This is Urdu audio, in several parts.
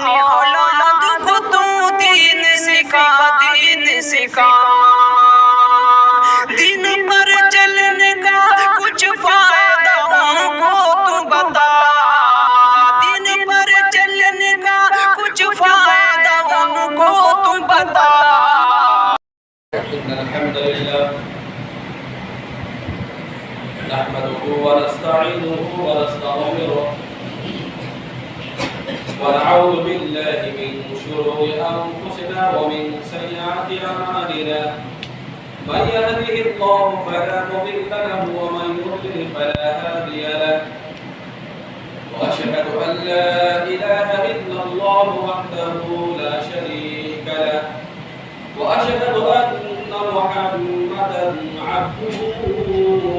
اولاد کو تو دین سکھا، دین سکھا، دین پر چلنے کا کچھ فائدہ ان کو تو بتا، دین پر چلنے کا کچھ فائدہ ان کو تو بتا۔ إن الحمد لله نحمده ونستعينه ونستغفره ونعوذ بالله من شرور أنفسنا ومن سيئات أعمالنا من يهده الله فلا مضل له ومن يضلل فلا هادي له وأشهد أن لا إله إلا الله وحده لا شريك له وأشهد أن محمدًا عبده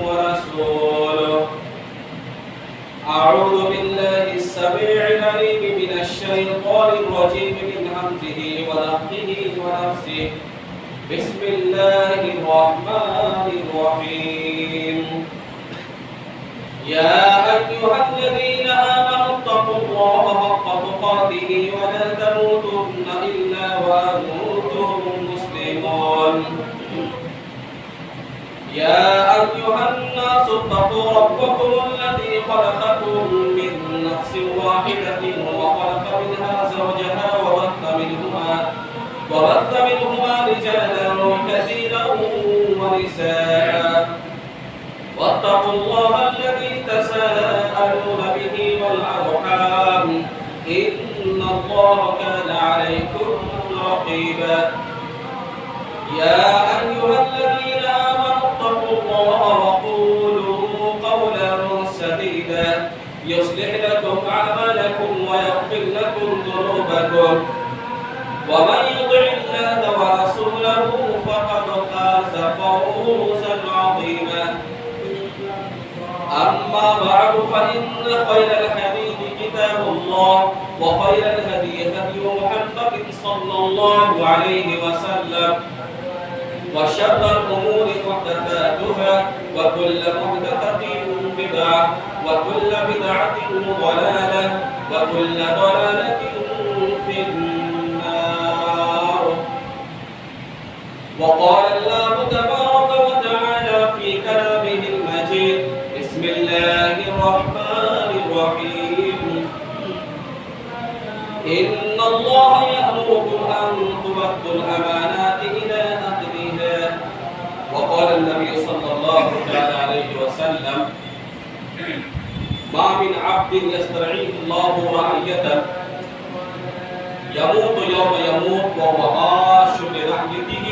ورسوله أعوذ بالله السميع العليم من الشيطان الرجيم من همزه ونفخه ونفسه بسم الله الرحمن الرحيم يا أيها الذين آمنوا اتقوا الله حق تقاته ولا تموتن إلا وأنتم مسلمون يا أيها الناس اتقوا ربكم الذي خلقكم من نفس واحدة وخلق منها زوجها وبث منهما رجالا كثيرا ونساء واتقوا الله الذي تساءلون به والأرحام إن الله كان عليكم رقيبا يا أيها الذين آمنوا اتقوا الله وقولوا قولا سديدا يصلح لكم أعمالكم ويغفر لكم ذنوبكم ومن يطع الله ورسوله فقد فاز فوزا عظيما أما بعد فإن خير الحديث كتاب الله وخير الهدي هدي محمد صلى الله عليه وسلم وشر الأمور محدثاتها وكل محدثة بدعة وكل بدعة ضلالة وكل ضلالة في النار وقال الله تبارك وتعالى في كلامه المجيد بسم الله الرحمن الرحيم إن الله يأمركم أن تؤدوا الأمانات إلى أهلها وقال النبي صلى الله عليه وسلم ما من عبد يسترعيه الله رعية يموت يوم يموت وهو غاش لرعيته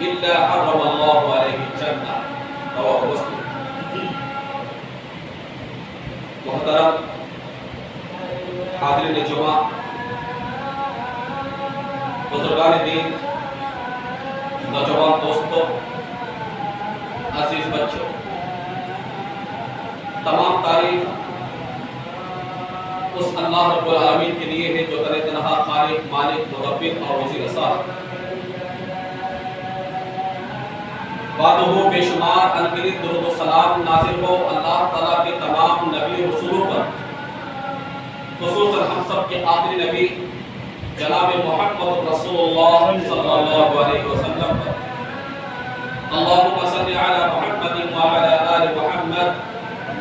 إلا حرم الله عليه الجنة رواه مسلم۔ محترم حاضرین جمعہ، بزرگان دین، نوجوان دوستوں، عزیز بچوں، تمام تعریف اس اللہ رب العالمین کے لیے ہے جو تن تنہا خالق، مالک، مدبر اور وزیر ساز، بعدہ بے شمار انگنت درود و سلام نازل ہو اللہ تعالیٰ کے تمام نبی رسولوں پر، خصوصاً ہم سب کے آخری نبی جناب محمد رسول اللہ صلی اللہ علیہ وسلم پر۔ اللہم صلی علی محمد وعلی آل محمد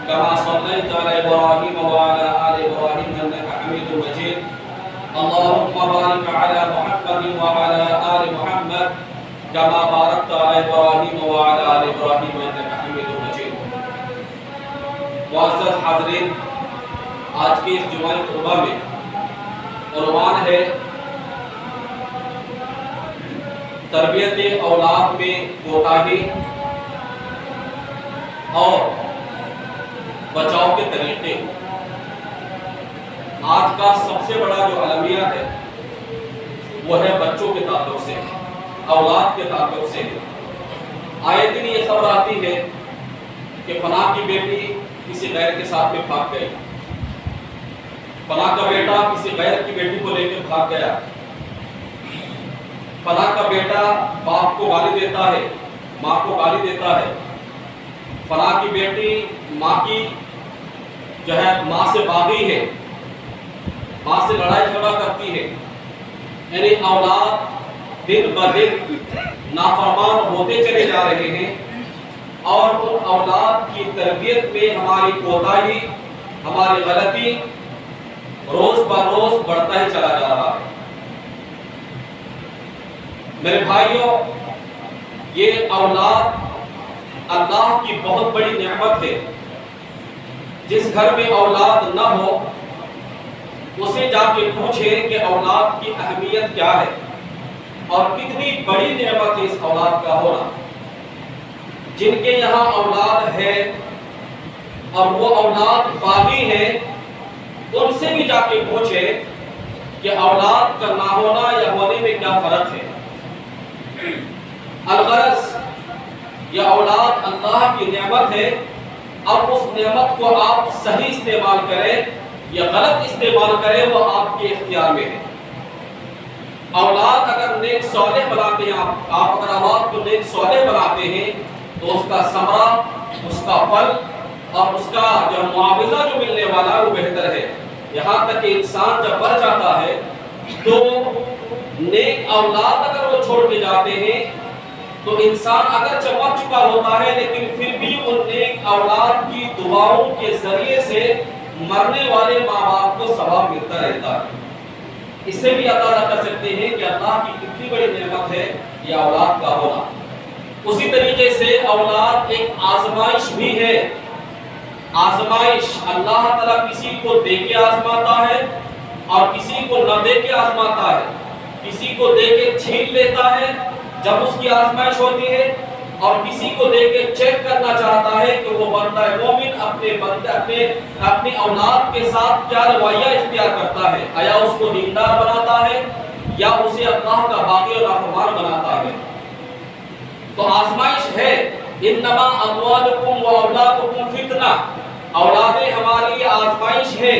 كما صليت على إبراهيم وعلى آل إبراهيم إنك حميد مجيد اللهم بارك على محمد وعلى آل محمد كما باركت على إبراهيم وعلى آل إبراهيم إنك حميد مجيد۔ معزز حاضرین، آج کی اس جمعہ خطبہ میں عنوان ہے تربیت اولاد میں کوتاہی اور بچاؤ کے طریقے۔ آج کا سب سے بڑا جو المیہ ہے وہ ہے بچوں کے تعلق سے، اولاد کے تعلق سے۔ آئے دن یہ خبر آتی ہے کہ فلاں کی بیٹی کسی غیر کے ساتھ میں بھاگ گئی، فلاں کا بیٹا کسی غیر کی بیٹی کو لے کے بھاگ گیا، فلاں کا بیٹا باپ کو گالی دیتا ہے، ماں کو گالی دیتا ہے، فلاں کی بیٹی ماں کی جو ہے ماں سے باغی ہے، ماں سے لڑائی جھگڑا کرتی ہے، یعنی اولاد دن بدن نافرمان ہوتے چلے جا رہے ہیں، اور ان اولاد کی تربیت میں ہماری کوتاہی، ہماری غلطی روز بروز بڑھتا ہی چلا جا رہا ہے۔ میرے بھائیوں، یہ اولاد اللہ کی بہت بڑی نعمت ہے۔ جس گھر میں اولاد نہ ہو اسے جا کے پوچھے کہ اولاد کی اہمیت کیا ہے اور کتنی بڑی نعمت ہے اس اولاد کا ہونا۔ جن کے یہاں اولاد ہے اور وہ اولاد باغی ہے، ان سے بھی جا کے پوچھے کہ اولاد کا نہ ہونا یا ہونے میں کیا فرق ہے۔ الغرض یہ اولاد اللہ کی نعمت ہے، اب اس نعمت کو آپ صحیح استعمال کریں یا غلط استعمال کریں وہ آپ کے اختیار میں ہے۔ اولاد اگر نیک صالح بناتے ہیں، آپ اگر اولاد کو نیک صالح بناتے ہیں تو اس کا ثمرہ، اس کا پھل اور اس کا جو معاوضہ جو ملنے والا ہے وہ بہتر ہے۔ یہاں تک کہ انسان جب مر جاتا ہے تو نیک اولاد اگر وہ چھوڑ کے جاتے ہیں تو انسان اگر مر چکا ہوتا ہے لیکن پھر بھی ان نیک اولاد کی دعاؤں کے ذریعے سے مرنے والے ماں باپ کو ثواب ملتا رہتا ہے۔ اس سے بھی اندازہ کر سکتے ہیں کہ اللہ کی کتنی بڑی نعمت ہے یہ اولاد کا ہونا۔ اسی طریقے سے اولاد ایک آزمائش بھی ہے۔ آزمائش اللہ تعالیٰ کسی کو دے کے آزماتا ہے اور کسی کو نہ دے کے آزماتا ہے۔ کسی کو دے کے چھین لیتا ہے جب اس کی آزمائش ہوتی ہے، اور کسی کو دے کے چیک کرنا چاہتا ہے کہ وہ بندہ مومن اپنی اولاد کے ساتھ کیا رویہ اختیار کرتا ہے، آیا اس کو دیندار بناتا ہے یا اسے اللہ کا باغی اور نافرمان بناتا ہے۔ تو آزمائش ہے۔ انما اموالکم و اولادکم فتنہ، اولادیں ہماری لیے آزمائش ہے،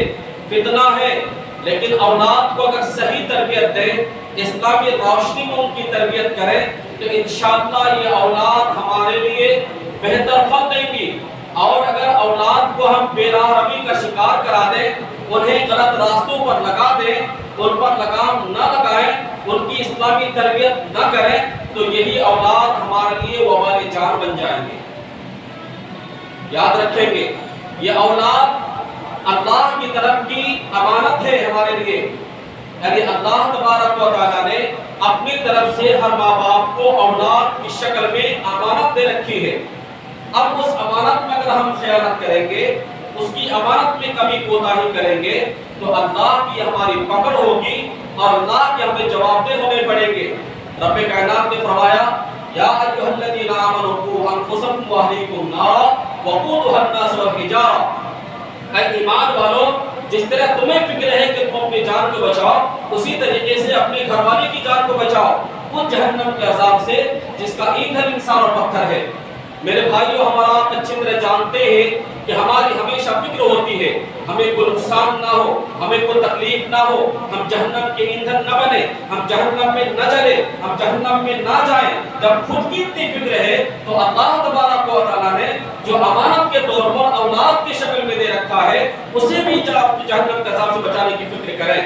فتنہ ہے، لیکن اولاد کو اگر صحیح تربیت دیں، اسلامی روشنی میں ان کی تربیت کریں تو انشاءاللہ یہ اولاد ہمارے لیے بہتر پھل دیں گی۔ اور اگر اولاد کو ہم بے راہ روی کا شکار کرا دیں، انہیں غلط راستوں پر لگا دیں، ان پر لگام نہ لگائیں، ان کی اسلامی تربیت نہ کریں تو یہی اولاد ہمارے لیے وبال جان بن جائیں گے۔ یاد رکھیں گے یہ اولاد اللہ کی طرف کی امانت ہے ہمارے لیے، یعنی اللہ تبارک و تعالیٰ نے اپنی طرف سے ہر ماں باپ کو اولاد کی شکل میں امانت دے رکھی ہے۔ اب اس امانت میں اگر ہم خیانت کریں گے، اس کی امانت میں کمی کوتاہی کریں گے تو اللہ کی ہماری پکڑ ہوگی اور اللہ کے ہمیں جواب دہ ہونے پڑیں گے۔ رب کائنات نے فرمایا یا ایھا الذین آمنوا قوا انفسکم واہلیکم نارا وقودھا الناس والحجارہ، اے ایمان والو جس طرح تمہیں فکر ہے کہ تم اپنی جان کو بچاؤ، اسی طریقے سے اپنے گھر والے کی جان کو بچاؤ اس جہنم کے عذاب سے جس کا ایندھن انسان اور پتھر ہے۔ میرے بھائیو، ہمارا اچھی طرح جانتے ہیں کہ ہماری ہمیشہ فکر ہوتی ہے ہمیں کوئی نقصان نہ ہو، ہمیں کوئی تکلیف نہ ہو، ہم جہنم کے ایندھن نہ بنے، ہم جہنم میں نہ جلے، ہم جہنم میں نہ جائیں۔ جب خود کی اتنی فکر ہے تو اللہ تبارک و تعالیٰ نے جو امانت کے طور پر اولاد کی شکل میں دے رکھا ہے اسے بھی جہنم کے عذاب سے بچانے کی فکر کریں۔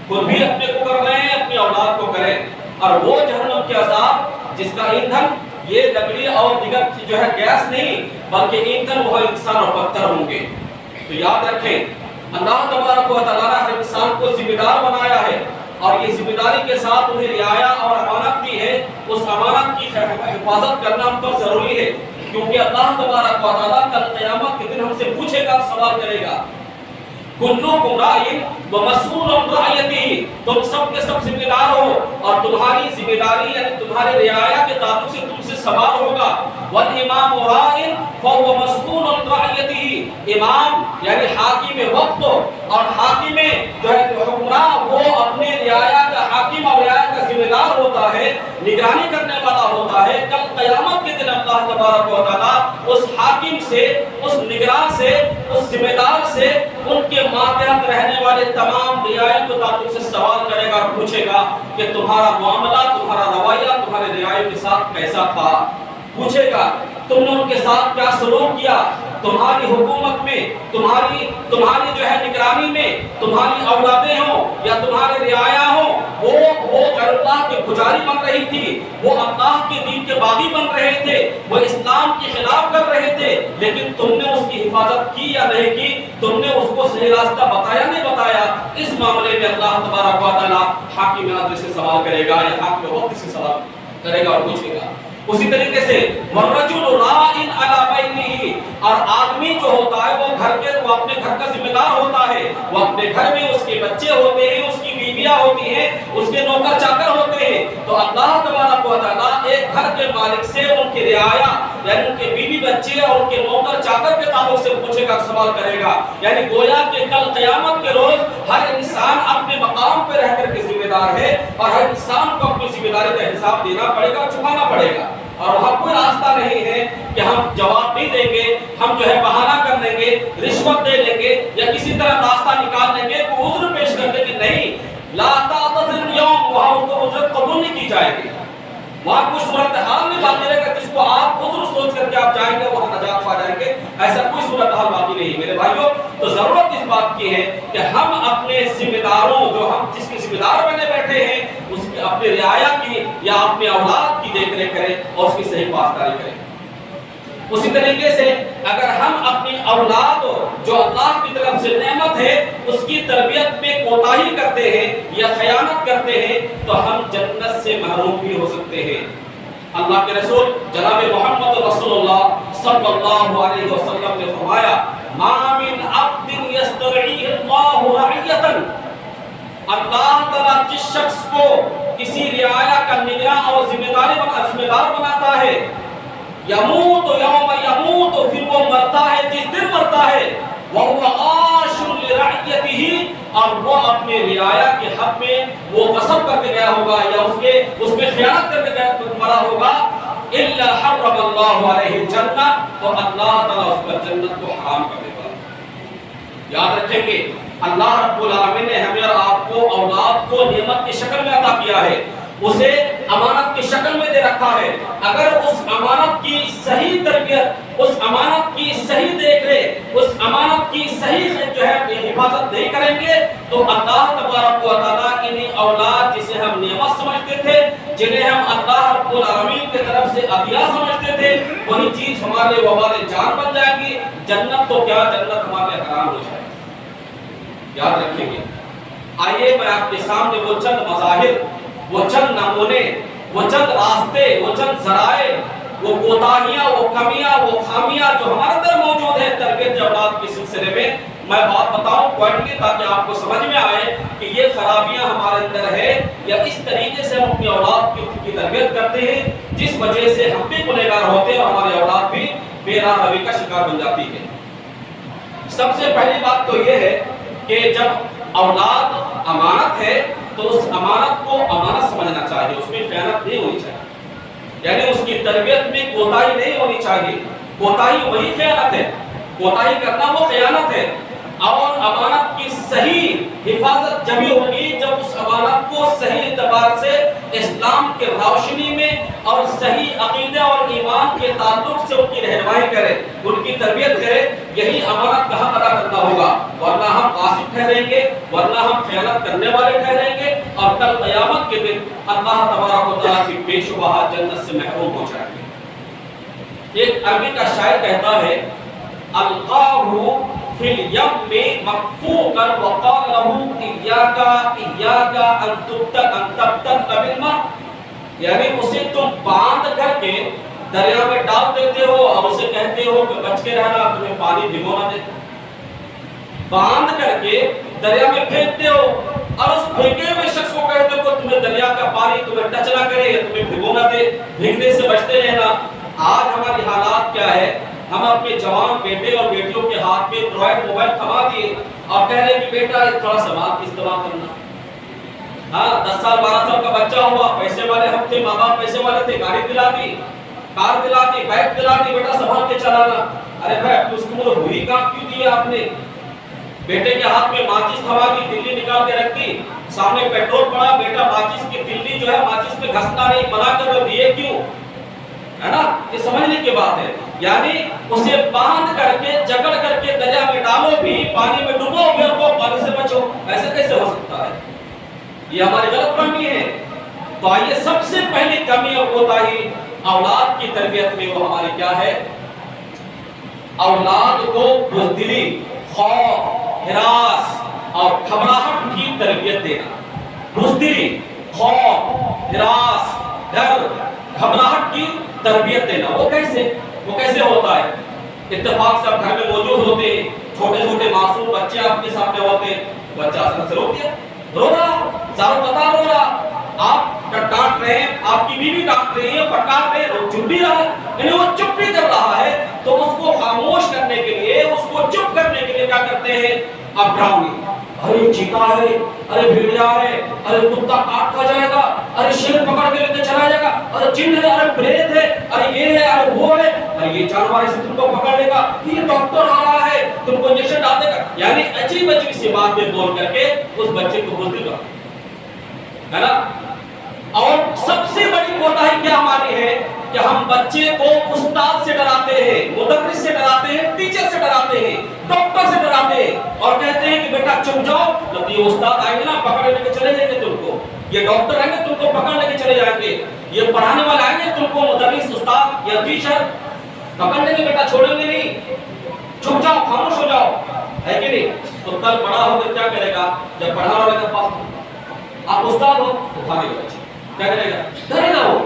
خود بھی اپنے کو کر رہے ہیں، اپنی اولاد کو کریں، اور وہ جہنم کے عذاب جس کا ایندھن یہ لکڑی اور دیگر جو ہے گیس نہیں بلکہ ایندھن وہ انسان اور پتھر ہوں گے۔ تو یاد رکھیں اللہ تبارک و تعالیٰ نے ہر انسان کو ذمہ دار بنایا ہے اور یہ ذمہ داری کے ساتھ انہیں رعایا اور امانت دی ہے۔ اس امانت کی حفاظت کرنا ہم پر ضروری ہے، کیونکہ اللہ تبارک و تعالیٰ کل قیامت کے دن ہم سے پوچھے گا، سوال کرے گا۔ کلکم راع ومسئول عن رعیتہ، تم سب کے سب ذمہ دار ہو اور تمہاری ذمہ داری یعنی تمہاری رعایا کے تعلق سے تم سے سوال ہوگا۔ والامام راع فهو مسئول عن رعیتہ، امام یعنی حاکم وقت اور حاکم جو ہے حکمراں وہ اپنے رعایا کا حاکم اور رعایا کا ذمہ دار ہوتا ہے، نگرانی کرنے والا ہوتا ہے۔ کل قیامت کے دن اللہ تبارک و تعالیٰ اس حاکم سے، اس نگراں سے، اس ذمہ دار سے ان کے ماتحت رہنے والے تمام رعایا کے تعلق سے سوال کرے گا اور پوچھے گا کہ تمہارا معاملہ، تمہارا رویہ تمہارے رعایا کے ساتھ کیسا تھا۔ پوچھے گا تم نے ان کے ساتھ کیا سلوک کیا، تمہاری حکومت میں، تمہاری جو ہے نگرانی میں تمہاری اولادیں ہوں یا تمہارے رعایا ہوں، وہ غیر اللہ کے پجاری بن رہی تھی، وہ اللہ کے دین کے باغی بن رہے تھے، وہ اسلام کے خلاف کر رہے تھے، لیکن تم نے اس کی حفاظت کی یا نہیں کی؟ تم نے اس کو صحیح راستہ بتایا نہیں بتایا؟ اس معاملے میں اللہ تبارک و تعالیٰ حاکم عادل سے سوال کرے گا یا حاکم وقت سے سوال کرے گا اور پوچھے گا۔ اسی طریقے سے وَالرَّجُلُ رَاعٍ عَلَى بَيْتِهِ، اور آدمی جو ہوتا ہے وہ اپنے گھر کا ذمہ دار ہوتا ہے، وہ اپنے گھر میں اس کے بچے ہوتے ہیں، اس کی بیویاں ہوتی ہیں، اس کے نوکر چاکر ہوتے ہیں، تو اللہ تبارک و تعالیٰ ایک گھر کے مالک سے ان کی رعایا یعنی ان کے بیوی بچے اور ان کے نوکر چاکر کے تعلق سے پوچھے گا، سوال کرے گا۔ یعنی گویا کہ کل قیامت کے روز ہر انسان اپنے مقام پہ رہ کر کے ذمہ دار ہے اور ہر انسان کو اپنی ذمہ داری کا حساب دینا پڑے گا، چکانا پڑے گا، اور وہاں کوئی راستہ نہیں ہے کہ ہم جواب نہیں دیں گے، ہم جو ہے بہانہ کر لیں گے، رشوت دے لیں گے یا کسی طرح راستہ نکال لیں گے، کوئی عذر پیش کر دیں گے، نہیں، لا تعتذر اليوم، وہاں اس کو عذر قبول نہیں کی جائے گی، وہاں کوئی صورتحال نہیں باقی رہے گا جس کو آپ عذر سوچ کر کے آپ جائیں گے وہاں نجات پا جائیں گے، ایسا کوئی صورتحال باقی نہیں۔ میرے بھائیوں، تو ضرورت اس بات کی ہے کہ ہم اپنے ذمہ داروں، جو ہم جس کے ذمہ دار بنے بیٹھے ہیں، اس کی اپنے رعایا کی یا اپنے اولاد کی دیکھ ریکھ کریں اور اس کی صحیح پاسداری کریں۔ اسی طریقے سے اگر ہم اپنی اولاد جو اللہ کی طرف سے نعمت ہے اس کی تربیت میں کوتاہی کرتے ہیں یا خیانت کرتے ہیں تو ہم جنت سے محروم بھی ہو سکتے ہیں۔ اللہ کے رسول جناب محمد رسول اللہ صلی اللہ علیہ وسلم نے فرمایا، ما من عبد یسترعیہ اللہ رعیۃ، اللہ تعالیٰ جس شخص کو کسی رعایا کا نگراں اور ذمہ دار بناتا ہے، یموت یوم یموت، پھر وہ مرتا ہے جس دن مرتا ہے، وَهُوَ غَاشٌ لِرَعِيَّتِهِ، اور وہ اپنے رعایا کے حق میں وہ غصب کر کے گیا ہوگا یا اس میں خیانت کر کے مرا ہوگا، إِلَّا حَرَّمَ اللَّهُ عَلَيْهِ الْجَنَّةَ، تو اللہ تعالیٰ اس پر جنت کو حرام کر دے گا۔ یاد رکھیں گے اللہ رب العالمین نے ہمیں اور آپ کو اولاد کو نعمت کی شکل میں عطا کیا ہے، اسے امانت کی شکل میں دے رکھا ہے، اگر اس امانت کی صحیح تربیت، اس امانت کی صحیح دیکھ ریکھ، اس امانت کی صحیح جو ہے حفاظت نہیں کریں گے تو اللہ تبارک و تعالیٰ انہیں اولاد جسے ہم نعمت سمجھتے تھے، جنہیں ہم اللہ رب العالمین کی طرف سے عطیہ سمجھتے تھے، وہی چیز ہمارے وبال جان بن جائے گی، جنت تو کیا جنت ہمارے حرام ہو جائے گی۔ یاد رکھیں گے۔ آئیے میں آپ کے سامنے وہ چند مظاہر، وہ چند نمونے، وہ چند راستے، وہ چند ذرائع، وہ کوتاہیاں، وہ کمیاں، وہ خامیاں جو ہمارے اندر موجود ہیں تربیت اولاد کے سلسلے میں بات بتاؤں کوائٹلی تاکہ آپ کو سمجھ میں آئے کہ یہ خرابیاں ہمارے اندر ہے یا اس طریقے سے ہم اپنی اولاد کی تربیت کرتے ہیں جس وجہ سے ہم بھی گنہگار ہوتے ہیں اور ہماری اولاد بھی بے راہ روی کا شکار بن جاتی ہے۔ سب سے پہلی بات تو یہ ہے کہ جب اولاد امانت ہے تو اس امانت کو امانت سمجھنا چاہیے، اس میں خیانت نہیں ہونی چاہیے، یعنی اس کی تربیت میں کوتاہی نہیں ہونی چاہیے، کوتاہی وہی خیانت ہے، کوتاہی کرنا وہ خیانت ہے، اور امانت کی صحیح حفاظت جبھی ہوگی جب اس امانت کو صحیح اعتبار سے اسلام کے روشنی میں اور صحیح عقیدہ اور ایمان کے تعلق سے ان کی رہنمائی کرے، ان کی تربیت کرے، یہی امانت کا حق ادا کرنا ہوگا، ورنہ ہم غاصب ٹھہریں گے، ورنہ ہم خیانت کرنے والے ٹھہریں گے اور کل قیامت کے دن اللہ تبارک و تعالیٰ کی بے شبہ جنت سے محروم ہو جائیں گے۔ ایک عربی کا شاعر کہتا ہے، القاہ فی الیم مکفوکا وقال له ایاکا ان تبتل بالماء، یعنی اسے تم باندھ کر کے دریا میں ڈال دیتے ہو اور اسے کہتے ہو کہ بچ کے رہنا، تمہیں پانی بھگو نہ دے، باندھ کر کے دریا میں پھینکتے ہو اور اس پھینکے ہوئے شخص کو کہتے ہو کہ تمہیں دریا کا پانی تمہیں ٹچ نہ کرے یا تمہیں بھگو نہ دے، بھیگنے سے بچتے رہنا۔ آج ہماری حالات کیا ہے، ہم اپنے جوان بیٹے اور بیٹیوں کے ہاتھ میں اینڈرائڈ موبائل تھما دیے اور کہہ رہے کہ بیٹا تھوڑا سا بات استعمال کرنا، ہاں 10 سال 12 سال کا بچہ ہوا، پیسے والے ہم تھے، ماں باپ پیسے والے تھے، گاڑی دلا دی، کار دلا دی، بائک دلا دی، بیٹا سنبھال کے چلانا۔ ارے بھائی اس کو وہی کام کیوں دیا آپ نے؟ بیٹے کے ہاتھ میں ماچس تھما دی، تلی نکال کے رکھ دی، سامنے پیٹرول پڑا، بیٹا ماچس کی تلی جو ہے ماچس پہ گھسنا نہیں، منع کر دیے کیوں؟ ہے نا, یہ سمجھنے کی بات ہے. یعنی اسے باندھ کر کے جکڑ کر کے دریا میں ڈالو بھی, پانی میں ڈبو بھی اور وہ پانی سے بچو, ایسے کیسے ہو سکتا ہے؟ یہ ہماری غلط فہمی ہے. تو آئیے سب سے پہلی کمی اور کوتاہی اولاد کی تربیت میں وہ ہماری کیا ہے؟ اولاد کو بزدلی, خوف, ہراس اور گھبراہٹ کی تربیت دینا. بزدلی, خوف, ہراس, ڈر, گھبراہٹ کی تربیت دینا. وہ کیسے ہوتا ہے؟ اتفاق سے آپ گھر میں موجود ہوتے ہیں, چھوٹے چھوٹے معصوم بچے آپ کے سامنے ہوتے ہیں, بچہ اثر سے رو دیا, رو رہا, زاروں قطار رو رہا, آپ ڈانٹ رہے ہیں, آپ کی بیوی ڈانٹ رہی ہے, پٹار رہے ہیں, وہ چپ بھی رہا ہے. یعنی وہ چپ بھی کر رہا ہے تو اس کو خاموش کرنے کے لیے, اس کو چپ کرنے کے لیے کیا کرتے ہیں؟ اب ڈراؤنی, ارے چیتا ہے, ارے بھیڑیا ہے, ارے کتا کاٹ کھا جائے گا, ارے شیر پکڑ کے لے کے چلا جائے گا, ارے جن ہے, ارے پریت ہے, ارے یہ ہے, ارے وہ ہے, ارے یہ جانور سے تم کو پکڑ لے گا, یہ ڈاکٹر آ رہا ہے, تم کو انجیکشن ڈال دے گا. یعنی عجیب عجیب سی باتیں بول کر کے اس بچے کو بزدل کر, ہے نا. اور سب سے بڑی کوتاہی کیا ہماری ہے کہ ہم بچے کو استاد سے ڈراتے ہیں, مدرس سے ڈراتے ہیں, ٹیچر سے ڈراتے ہیں, ڈاکٹر سے ڈراتے ہیں اور کہتے ہیں کہ بیٹا چپ جاؤ, جب یہ استاد آئیں گے نا پکڑ لے کے چلے جائیں گے تم کو, یہ ڈاکٹر آئیں گے تم کو پکڑ لے کے چلے جائیں گے, یہ پڑھانے والے آئیں گے تم کو, مدرس, استاد یا ٹیچر پکڑ لیں گے, بیٹا چھوڑیں گے نہیں, چھپ جاؤ, خاموش ہو جاؤ, ہے کہ نہیں. تو کل بڑا ہو کر کیا کرے گا؟ جب پڑھا والے کے پاس آپ استاد ہو تو کھانے کے بچے کیا کرے گا؟ ڈرے گا, وہ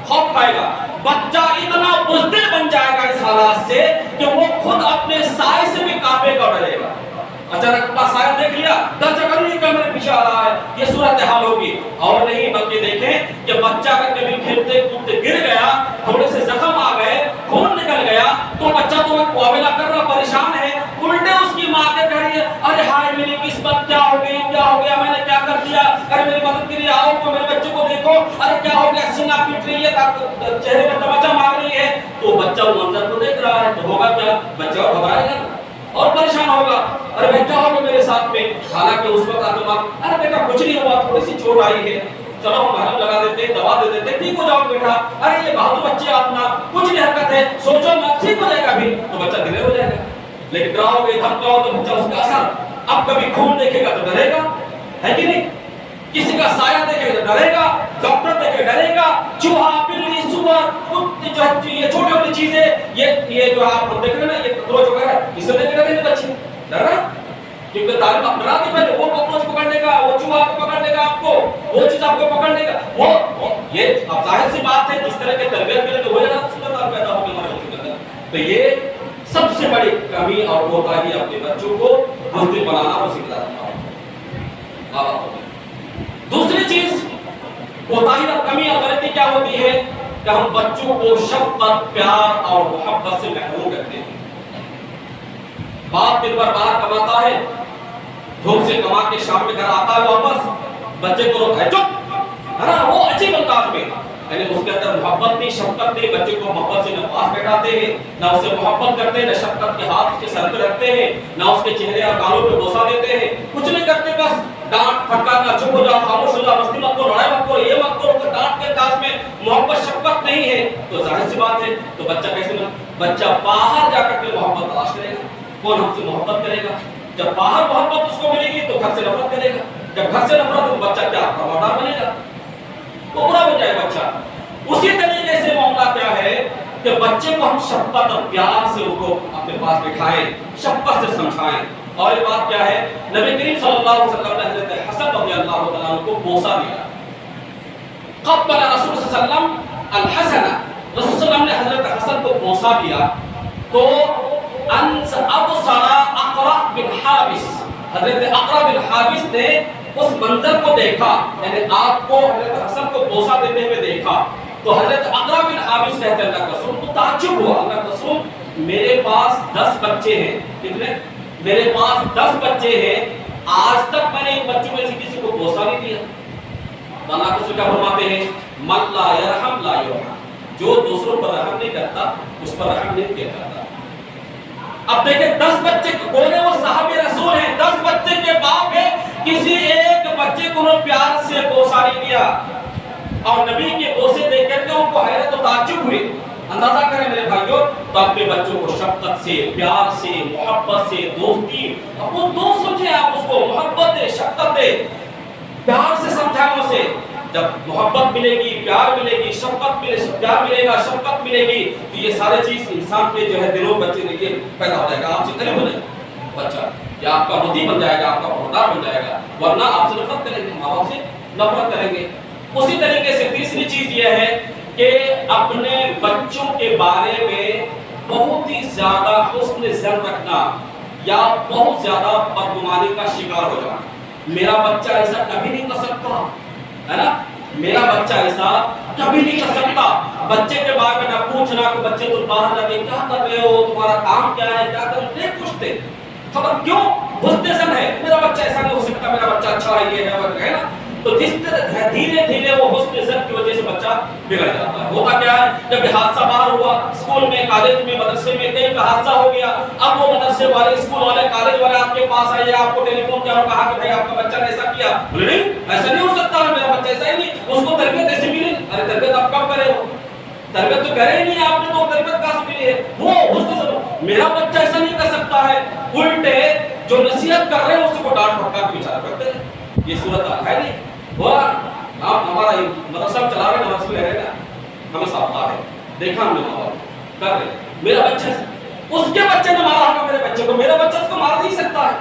خوف کھائے گا. بچہ اتنا بزدل بن جائے گا اس حالات سے کہ وہ خود اپنے سائے سے بھی کانپے گا, ڈرے گا. اچانک اپنا سایہ دیکھ لیا, ڈر جا کر یہ میرے پیچھے آ رہا ہے, یہ صورتحال ہوگی. اور نہیں بلکہ دیکھیں کہ بچہ اگر کبھی کھیلتے کودتے گر گیا, تھوڑے سے زخم آ گئے, خون نکل گیا, تو بچہ تو معاملہ کر رہا, پریشان ہے, الٹے اس کی ماں کے کہہ رہی ہے, ارے ہائے میری قسمت, کیا ہو گئی, کیا ہو گیا, میں نے کیا کر دیا, ارے میری مدد کے لیے آؤ, تو میرے بچے کو دیکھو, ارے کیا ہو گیا, سینہ پیٹ رہی ہے, چہرے میں تمچا مار رہی ہے. تو بچہ وہ منظر کو دیکھ رہا ہے, تو ہوگا کیا؟ بچہ گھبرائے گا اور پریشان ہوگا, ارے بیٹا کیا ہوگا میرے ساتھ میں. حالانکہ اس وقت آپ دماغ, ارے بیٹا کچھ نہیں ہوا, تھوڑی سی چوٹ آئی ہے, چلو ہم مرہم لگا دیتے ہیں, دوا دے دیتے ہیں, ٹھیک ہو جاؤ بیٹا, ارے یہ بہادر بچے اپنا, کچھ نہیں حرکت ہے, سوچو مت, ٹھیک ہو جائے گا بھی. تو بچہ دلیر ہو جائے گا. لیکن ڈراؤ گے, دھمکاؤ تو بچہ اس کا اثر, اب کبھی خون دیکھے گا تو ڈرے گا, ہے کہ نہیں. کسی کا سایہ دیکھے گا ڈرے گا, ڈاکٹر دیکھے ڈرے گا, چوہا, بلی, سور, کتے, یہ چھوٹی چھوٹی چیزیں, یہ جو آپ دیکھ رہے ہیں نا, یہ ککروچ وغیرہ, اس سے دیکھ رہے ہیں بچے ڈر رہے ہیں, کیونکہ تعلیم آپ ڈرا دی پہلے, وہ ککروچ پکڑ لے گا, وہ چوہا کو پکڑ لے گا, آپ کو وہ چیز آپ کو پکڑ لے گا. وہ یہ اب ظاہر سی بات ہے, جس طرح کی تربیت کرے تو وہ جانا صورت پیدا ہوگی ہمارے بچوں کے اندر. تو یہ سب سے بڑی کمی اور کوتاہی اپنے بچوں کو بزدل بنانا اور سکھلانا. دوسری چیز کوتاہی اور کمی اور غلطی کیا ہوتی ہے کہ ہم بچوں کو شفقت, پیار اور محبت سے محروم کرتے ہیں. باپ دن بھر باہر کماتا ہے, دھوپ سے کما کے شام میں گھر آتا ہے واپس, بچے کو روکتا ہے, چپ, ہے نا, وہ عجیب انداز میں, یعنی اس کے اندر محبت نہیں, شفقت نہیں. بچے کو محبت سے نہ پاس بیٹھاتے ہیں, نہ اسے محبت کرتے ہیں, نہ شفقت کے ہاتھ اس کے سر پہ رکھتے ہیں, نہ اس کے چہرے اور گالوں پہ بوسہ دیتے ہیں, کچھ نہیں کرتے, بس ڈانٹ پھٹکارنا, چپ ہو جاؤ, خاموش ہو جاؤ, مستی مت کرو, لڑائی مت کرو, یہ مت کرو. تو ڈانٹ کے انداز میں محبت شفقت نہیں ہے تو ظاہر سی بات ہے, تو بچہ کیسے بچہ باہر جا کر کے محبت تلاش کرے گا. کون ہم سے محبت کرے گا؟ جب باہر محبت اس کو ملے گی تو گھر سے نفرت کرے گا, جب گھر سے نفرت تو بچہ کیا پروادار بنے گا, وہ برا بن جائے بچہ. اسی طریقے سے معاملہ کیا ہے کہ بچے کو ہم شفقت اور پیار سے ان کو اپنے پاس بٹھائیں, شفقت سے سمجھائیں. اور یہ بات کیا ہے, نبی کریم صلی اللہ علیہ وسلم نے حضرت حسن رضی اللہ تعالیٰ عنہ کو بوسہ دیا. قبل رسول صلی اللہ علیہ وسلم الحسن, رسول صلی اللہ علیہ وسلم نے حضرت حسن کو بوسہ دیا تو ابصر اقرع بن حابس, حضرت اقرع بن حابس نے اس منظر کو دیکھا, یعنی آپ کو حضرت حسن کو بوسہ دیتے ہوئے دیکھا. تو حضرت اقرع بن حابس کہتے ہیں اللہ کے رسول کو تعجب ہوا, اللہ کے رسول میرے پاس 10 بچے ہیں. کتنے؟ میرے پاس 10 بچے ہیں, آج تک میں نے ان بچوں میں سے کسی کو بوسہ نہیں دیا. تو اللہ کے رسول کیا فرماتے ہیں, من لا یرحم لا یرحم, جو دوسروں پر رحم نہیں کرتا اس پر رحم نہیں کیا جاتا. اب دیکھیں 10 بچے کون ہیں, وہ صحابی رسول ہیں, 10 بچے کے باپ ہیں, کسی ایک بچے کو انہوں پیار سے بوسہ نہیں دیا. اور نبی کے بوسے دیکھ کر کے ان کو حیرت و تعجب ہوئی. اندازہ کریں میرے بھائیوں، تو اپنے بچوں کو شفقت سے، پیار سے، محبت سے، دوستی، اب وہ دوست سمجھیں، آپ اس کو محبت دے، شفقت دے، پیار سے سمجھائیں اسے۔ جب محبت ملے گی، پیار ملے گی، پیار ملے گا، شفقت ملے گی، تو یہ سارے چیز انسان کے جو ہے دلوں بچے یہ پیدا ہو جائے گا، آپ سے قریب ہو جائے گا بچہ، یا آپ کا مدی بن جائے گا، آپ کا وفادار بن جائے گا، ورنہ آپ سے نفرت کریں گے، ماں باپ سے نفرت کریں گے۔ اسی طریقے سے تیسری چیز یہ ہے کہ اپنے بچوں کے بارے میں بہت ہی زیادہ حسن ظن رکھنا یا بہت زیادہ بدگمانی کا شکار ہو جانا۔ میرا بچہ ایسا کبھی نہیں کر سکتا، ہے نا، میرا بچہ ایسا کبھی نہیں کر سکتا۔ بچے کے بارے میں نہ پوچھنا کہ بچے تم باہر جا کے کیا کر رہے ہو، تمہارا کام کیا ہے، کیا کر رہے ہو، پوچھتے خبر کیوں؟ حسن ظن ہے، میرا بچہ ایسا نہیں ہو سکتا، میرا بچہ اچھا ہے، یہ ہے وہ ہے نا۔ تو جس طرح دھیرے دھیرے وہ حسن ظن کی وجہ سے بچہ بگڑ جاتا ہے۔ ہوتا کیا ہے، جب حادثہ باہر ہوا، اسکول میں، کالج میں، مدرسے میں کہیں کا حادثہ ہو گیا، اب وہ مدرسے والے، اسکول والے، کالج والے آپ کے پاس آئے، آپ کو ٹیلی فون کیا اور کہا کہ بھائی آپ کا بچہ نے ایسا کیا، بولے نہیں ایسا نہیں ہو سکتا، میرا بچہ ایسا ہی نہیں، اس کو تربیت ایسی ملی۔ ارے تربیت آپ کب کرے ہو؟ تربیت تو کرے ہی نہیں آپ نے، تو تربیت کہاں سے ملی ہے؟ وہ حسن ظن، میرا بچہ ایسا نہیں کر سکتا ہے، الٹے جو نصیحت کر رہے ہیں اس کو ڈانٹ پھٹکار کے بیچارہ کرتے ہیں۔ یہ صورت ہے نہیں ہوا، آپ ہمارا مدرسہ چلا رہے ہیں، مدرسے میں رہے گا، ہمیں صاحب ہے، دیکھا ہم نے ماں کر رہے، میرا بچہ اس کے بچے نے مارا ہوگا میرے بچے کو، میرا بچہ اس کو مار نہیں سکتا ہے،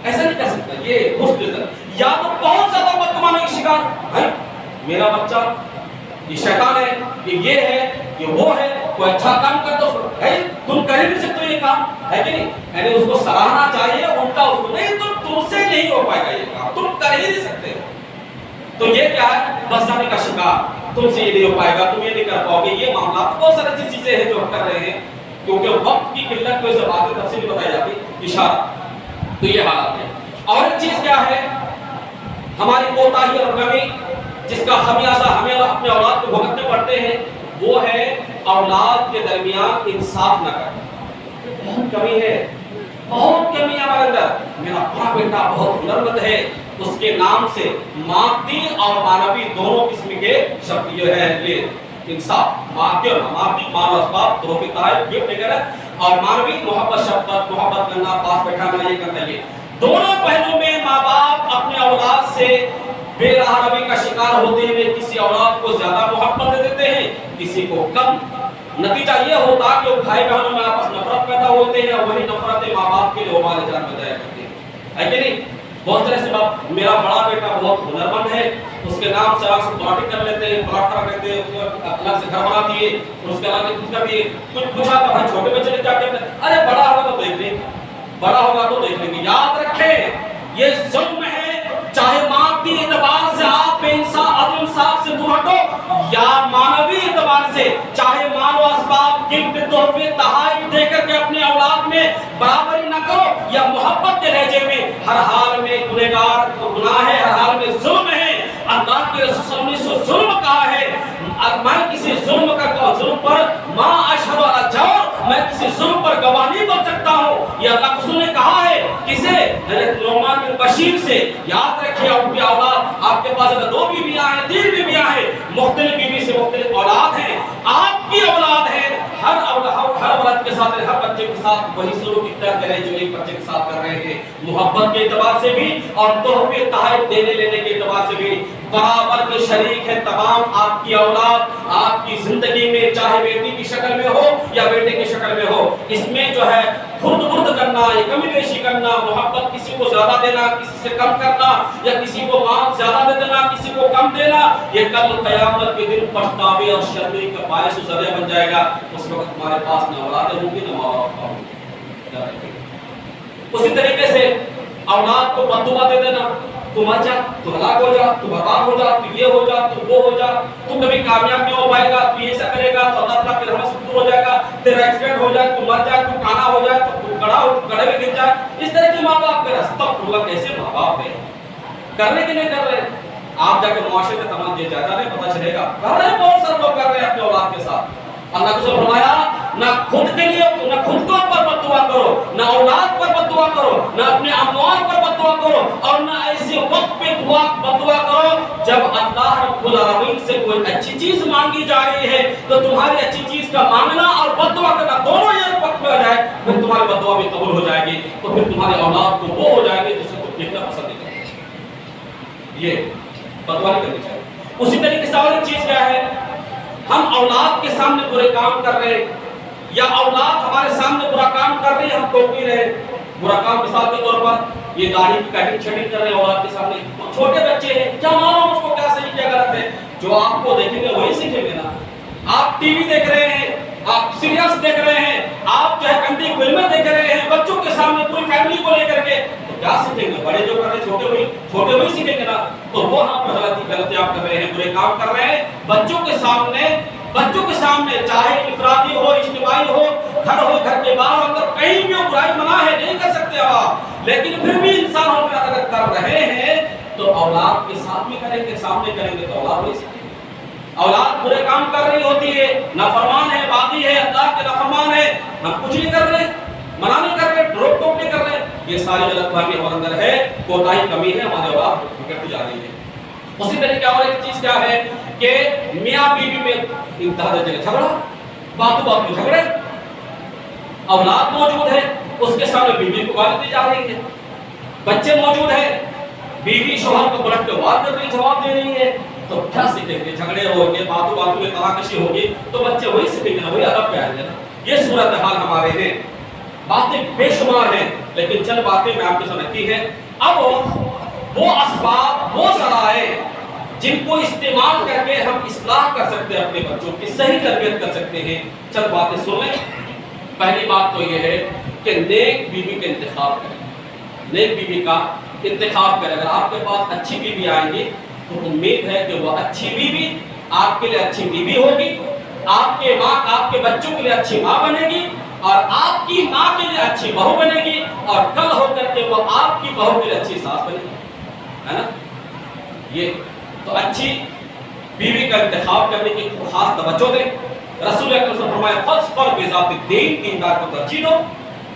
ایسا نہیں کر سکتا۔ یہ حسن ظن، یا تو بہت زیادہ بدگمانی کا شکار ہے، میرا بچہ یہ شیطان ہے، یہ ہے، یہ وہ ہے، کوئی اچھا کام کرتا ہے، تم کر ہی نہیں سکتے یہ کام، ہے کہ نہیں؟ یعنی اس کو سراہنا چاہیے، الٹا اس کو نہیں، تم سے نہیں ہو پائے گا یہ کام، تم کر ہی نہیں سکتے۔ تو یہ کیا ہے؟ بدگمانی کا شکار، تم سے یہ نہیں ہو پائے گا، تم یہ نہیں کر پاؤ گے، یہ معاملات بہت ساری ایسی چیزیں ہیں جو ہم کر رہے ہیں، کیونکہ وقت کی قلت کو اس بات کی تفصیل بتائی جاتی اشارہ۔ تو یہ حالات ہے۔ اور ایک چیز کیا ہے، ہماری کوتاہی اور کمی جس کا خمیازہ ہمیں اپنے اولاد کو بھگتنے پڑتے ہیں، وہ ہے اولاد کے درمیان انصاف نہ کرنا۔ بہت کمی ہے، بہت کمی ہے ہمارے اندر۔ میرا بڑا بیٹا بہت ہنرمند ہے، اس کے نام سے مادی اور مانوی دونوں قسم کے شبد جو ہے یہ انصاف، مادی اور مادی، مال و اسباب، تحفے تحائف، گفٹ وغیرہ، اور مانوی محبت، شفقت، محبت کرنا، پاس بیٹھانا، یہ کرنا، یہ دونوں پہلو میں ماں باپ اپنے اولاد سے بے راہ روی کا شکار ہوتے ہوئے کسی اولاد کو زیادہ محبت دے دیتے ہیں، کسی کو کم۔ نتیجہ یہ ہوتا کہ وہ بھائی بہنوں میں آپس نفرت پیدا ہوتے ہیں، اور وہی نفرتیں ماں باپ کے لیے وبال جان بن جایا کرتی ہیں، ہے کہ نہیں؟ بہت طرح سے بات، میرا بڑا بیٹا بہت ہنرمند ہے، اس کے نام سے آپ پلاٹنگ کر لیتے ہیں، پلاٹ کر لیتے ہیں، الگ سے گھر بنا دیے، اس کے علاوہ کچھ کر دیے، کچھ پوچھا تو بھائی چھوٹے بچے نے کیا کہتے ہیں، ارے بڑا ہوگا تو دیکھ لیں گے، بڑا ہوگا تو دیکھ لیں گے۔ یاد رکھیں یہ ظلم ہے، چاہے مادی اعتبار سے آپ بے انصاف عدل انصاف سے دور ہٹو، یا مانوی اعتبار سے چاہے مال و اسباب، گفٹ، تحفے، تحائف دے کر کے اپنے اولاد میں برابری نہ کرو، یا محبت کے لہجے میں ہر حال میں گنہگار گناہ ہے، ہر حال میں ظلم ہے۔ اللہ کے رسول صلی اللہ علیہ وسلم نے ظلم کہا ہے، میں کسی ظلم پر ما اشہد علی جور، میں کسی ظلم پر گواہ نہیں بن سکتا ہوں، یہ اللہ کے رسول نے کہا ہے۔ کسے؟ حضرت نعمان بن بشیر سے۔ یاد رکھیں آپ کی اولاد، آپ کے پاس اگر 2 بیویاں ہیں، 3 بیویاں ہیں، مختلف بیوی سے مختلف اولاد ہیں، آپ کی اولاد ہے، ہر اولاد کے ساتھ، ہر بچے کے ساتھ وہی سلوک اختیار کریں جو ایک بچے کے ساتھ کر رہے ہیں، محبت کے اعتبار سے بھی اور تحفے تحائف دینے لینے کے اعتبار سے بھی برابر کے شریک ہے تمام آپ کی اولاد آپ کی زندگی میں، چاہے بیٹی کی شکل میں ہو یا بیٹے کی شکل میں ہو۔ اس میں جو ہے خرد کرنا یا کمی بیشی کرنا، محبت کسی کو زیادہ دینا، کسی سے کم کرنا، یا کسی کو مال زیادہ دے دینا، کسی کو کم دینا، یہ کل قیامت کے دن پچھتاوے اور شرمندگی کا باعث و ذریعہ بن جائے گا۔ اس وقت ہمارے پاس نہ اولادیں ہوں گی نہ ماں باپ ہوں گے۔ اسی طریقے سے اولاد کو بددعا دے دینا، تو مر جا، تو ہلاک ہو جا، تو برباد ہو جا، تو یہ ہو جا، تو وہ ہو جا، تو کبھی کامیاب نہیں ہو پائے گا، تو ایسا کرے گا تو اللہ تعالیٰ کی رحمت سے دور ہو جائے گا، تیرا ایکسیڈنٹ ہو جائے، تو مر جائے، تو کانا ہو جائے، تو گڑھے میں گر جائے۔ اس طرح کے ماں باپ کا استغفر اللہ، کیسے ماں باپ ہے، کر رہے کہ نہیں کر رہے؟ آپ جا کے معاشرے میں تمام یہ جائزہ نہیں پتا چلے گا، کر رہے ہیں، بہت سارے لوگ کر رہے ہیں اپنے اولاد کے ساتھ۔ اللہ نے فرمایا نہ خود کے لیے، نہ خود کو پر بد دعا کرو، نہ اولاد پر بد دعا کرو، نہ اپنے اموال پر بد دعا کرو، اور نہ ایسے وقت پہ بد دعا کرو جب اللہ رب العالمین سے کوئی اچھی چیز مانگی جا رہی ہے، تو تمہاری اچھی چیز چیز کا مانگنا اور بد دعا کرنا دونوں ایک وقت میں ہو جائے پھر تمہاری بد دعا بھی قبول ہو جائے گی، تو پھر تمہاری اولاد کو وہ ہو جائے گی جسے تم دیکھنا پسند نہیں کرتے۔ یہ بد دعا نہیں کرنی چاہیے۔ اسی طریقے سے اور ایک چیز کیا ہے، ہم اولاد کے سامنے برے کام کر رہے ہیں یا اولاد ہمارے سامنے برا کام کر رہی ہے، ہم ٹوک نہیں رہے۔ برا کام مثال کے طور پر یہ داڑھی کی کٹنگ شیڈنگ کر رہے ہیں اولاد کے سامنے، چھوٹے بچے ہیں، کیا معلوم اس کو کیا صحیح کیا غلط ہے، جو آپ کو دیکھیں گے وہی سیکھیں گے نا۔ آپ ٹی وی دیکھ رہے ہیں، آپ سیریلز دیکھ رہے ہیں، آپ جو ہے گندی فلمیں دیکھ رہے ہیں بچوں کے سامنے پوری فیملی کو لے کر کے، تو کیا سیکھیں گے؟ بڑے جو کر رہے ہیں چھوٹے وہی سیکھیں گے نا۔ تو وہ ہاں غلطی آپ کر رہے ہیں، برے کام کر رہے ہیں بچوں کے سامنے چاہے انفرادی ہو اجتماعی ہو، گھر ہو، گھر کے باہر اندر کہیں بھی برائی منع ہے، نہیں کر سکتے آپ، لیکن پھر بھی انسان ہو کر اگر کر رہے ہیں تو اولاد کے ساتھ بھی کریں گے، سامنے کریں گے تو اولاد وہی سیکھیں گے۔ اولاد برے کام کر رہی ہوتی ہے، نافرمان ہے، باغی ہے، اللہ کے نافرمان ہے، ہم کچھ نہیں کر رہے، منع نہیں کر رہے، روک ٹوک نہیں کر رہے، یہ ساری غلط فہمی ہمارے اندر ہے، کوتاہی کمی ہے، ہماری اولاد بگڑتی جا رہی ہے۔ اسی طریقے اور ایک چیز کیا ہے کہ میاں بیوی میں انتہا درجے کا جھگڑا، باتوں میں جھگڑے، اولاد موجود ہے اس کے سامنے بیوی کو گالی دی جا رہی ہے، بچے موجود ہیں بیوی شوہر کو پلٹ کے وار کر رہی، جواب دے رہی ہے، تو کیا سیکھیں گے؟ جھگڑے ہوں گے، باتوں میں تناقشی ہوگی، تو بچے وہی سیکھیں گے نا، وہی ادب پہ آئیں گے نا۔ یہ صورتحال ہمارے ہیں، باتیں بے شمار ہیں، لیکن چند باتیں میں آپ کے سامنے کی ہیں۔ اب وہ اسباب، وہ ذرائع جن کو استعمال کر کے ہم اصلاح کر سکتے ہیں، اپنے بچوں کی صحیح تربیت کر سکتے ہیں، چند باتیں سن لیں۔ پہلی بات تو یہ ہے کہ نیک بیوی کا انتخاب کریں، نیک بیوی کا انتخاب کریں۔ اگر آپ کے پاس اچھی بیوی آئیں گی تو امید ہے کہ وہ اچھی بیوی آپ کے لیے اچھی بیوی ہوگی، آپ کے ماں آپ کے بچوں کے لیے اچھی ماں بنے گی، اور آپ کی ماں کے لیے اچھی بہو بنے گی، اور کل ہو کر کے وہ آپ کی بہو کے لیے اچھی ساس بنے گی، ہے نا۔ یہ تو اچھی بیوی کا انتخاب کرنے کی خاص توجہ دیں۔ رسول اکرم صلی اللہ علیہ وسلم فرمایا فاظفر بذات الدین، دیندار کو ترجیح دو۔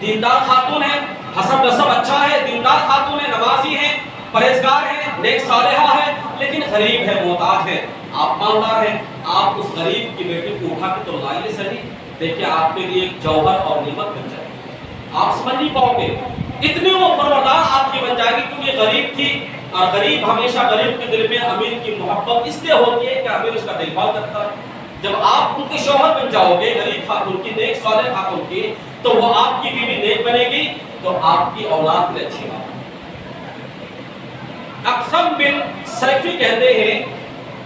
دیندار خاتون ہے، حسب نسب اچھا ہے، دیندار خاتون ہے، نمازی ہے، پرہیزگار ہے، نیک صالحہ ہے، لیکن غریب ہے، محتاج ہے، آپ مالدار ہیں، آپ اس غریب کی بیٹی کو اٹھا کے تو لائیے صحیح، دیکھیں آپ کے لیے ایک جوہر اور نعمت بن جائے گی، آپ سمجھ نہیں پاؤ گے، اتنی وہ پروردگار آپ کی بن جائے گی، کیونکہ غریب تھی، اور غریب ہمیشہ غریب کے دل میں امیر کی محبت اس لیے ہوتی ہے کہ امیر اس کا دیکھ بھال کرتا ہے۔ جب آپ ان کے شوہر بن جاؤ گے غریب خاتون کی، نیک صالح خاتون کی، تو وہ آپ کی بیوی نیک بنے گی، تو آپ کی اولاد بھی اچھی بات ہے۔ اقسم بن سیفی کہتے ہیں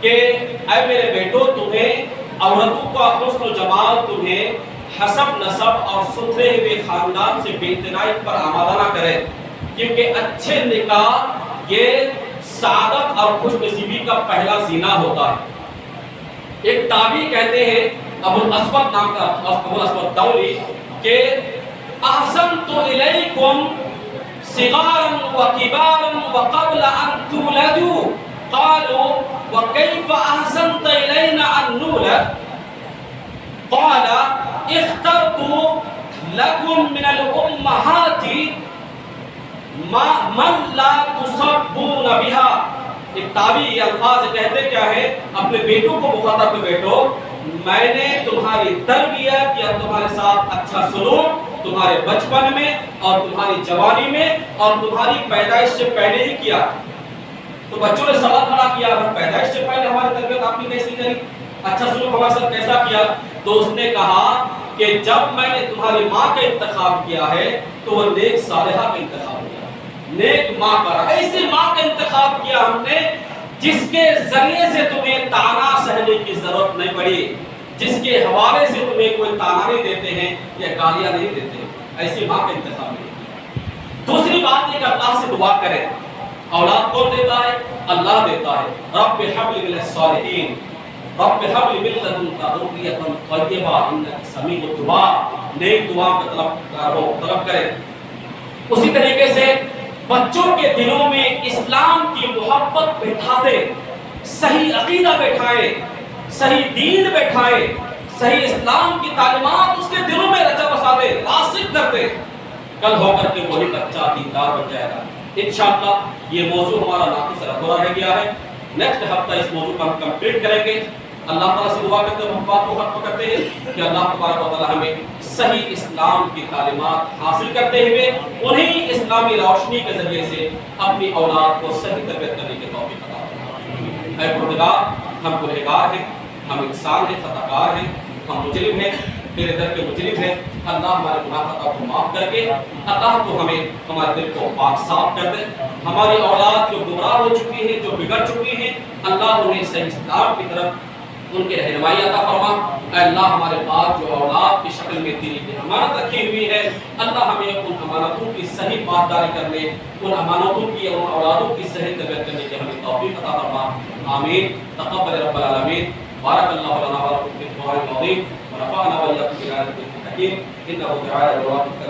کہ اے میرے بیٹو، تمہیں عورتوں کا حسن و جمال تمہیں حسب نسب اور ستھرے ہوئے خاندان سے بے اعتنائی پر آمادہ نہ کرے، کیونکہ اچھے نکاح یہ سعادت اور خوش نصیبی کا پہلا زینہ ہوتا ہے۔ ایک تابعی کہتے ہیں ابو الاسود نام کا، ابو الاسود دولی، کہ احسنت الیکم صغارا وکبارا وقبل ان تولدوا، قالوا وكيف احسنت الینا ان نولد؟ قال اخترت لكم من الامهات من لا تصبون بها۔ ایک تابعی الفاظ کہتے کیا ہے، اپنے بیٹوں کو مخاطب کے بیٹو، میں نے تمہاری تربیت یا تمہارے ساتھ اچھا سلوک تمہارے بچپن میں اور تمہاری جوانی میں اور تمہاری پیدائش سے پہلے ہی کیا۔ تو بچوں نے سوال کھڑا کیا، اگر پیدائش سے پہلے ہماری تربیت آپ نے کیسی کری، اچھا سلوک ہمارے ساتھ کیسا کیا؟ تو اس نے کہا کہ جب میں نے تمہاری ماں کا انتخاب کیا ہے تو وہ نیک صالحہ کا انتخاب کیا، نیک ماں کا، ایسی ماں کا انتخاب کیا ہم نے جس کے ذریعے سے تمہیں تانا سہنے کی ضرورت نہیں پڑی، جس کے حوالے سے تمہیں کوئی تانا نہیں دیتے ہیں یا گالیاں نہیں دیتے، ایسی ماں کا انتخاب نہیں۔ دوسری بات یہ کہ اللہ سے دعا کریں۔ اولاد کون دیتا ہے؟ اللہ دیتا ہے۔ رب حب لی من الصالحین، رب حب لی من لدنک ذریۃ طیبہ انک سمیع الدعاء، نیک دعا کا طلب کریں۔ اسی طریقے سے بچوں کے دلوں میں اسلام کی محبت بٹھا دے، صحیح عقیدہ بٹھائے، صحیح دین بٹھائے، صحیح اسلام کی تعلیمات اس کے دلوں میں رچا بسا دے، راسخ کر دے، کل ہو کر کے وہی بچہ دیندار بن جائے گا۔ انشاءاللہ یہ موضوع ہمارا باقی سر ادھورا رہ گیا ہے، نیکسٹ ہفتہ اس موضوع کو ہم کمپلیٹ کریں گے۔ اللہ تعالیٰ سے دعا کرتے ہیں، ہم بات کو ختم کرتے ہیں کہ اللہ تبارک و تعالیٰ ہمیں صحیح اسلام کی تعلیمات حاصل کرتے ہوئے انہیں اسلامی روشنی کے ذریعے سے اپنی اولاد کو صحیح تربیت کرنے کی توفیق عطا فرمائے۔ اے پروردگار، ہم گنہگار ہیں، ہم انسان ہیں، خطا کار ہیں، ہم مجرم ہیں، تیرے در کے مجرم ہیں۔ اللہ ہمارے گناہ خطا کو معاف کر کے اللہ تو ہمیں ہمارے دل کو پاک صاف کر دے۔ ہماری اولاد جو گمراہ ہو چکی ہے، جو بگڑ چکی ہے، اللہ انہیں صحیح اسلام کی طرف ان کے رہنمائی عطا فرما۔ اے اللہ ہمارے پاس جو اولاد کی شکل میں تیری امانت رکھی ہوئی ہے، اللہ ہمیں ان امانتوں کی صحیح پاسداری کرنے، ان امانتوں کی اور ان اولادوں کی صحیح تربیت کرنے کی ہمیں توفیق عطا فرما۔ آمین۔ تقبل رب العالمین۔ بارک اللہ لنا ولکم فی القرآن العظیم ونفعنا وإياكم بآياته الحكيم إنه تعالى جواد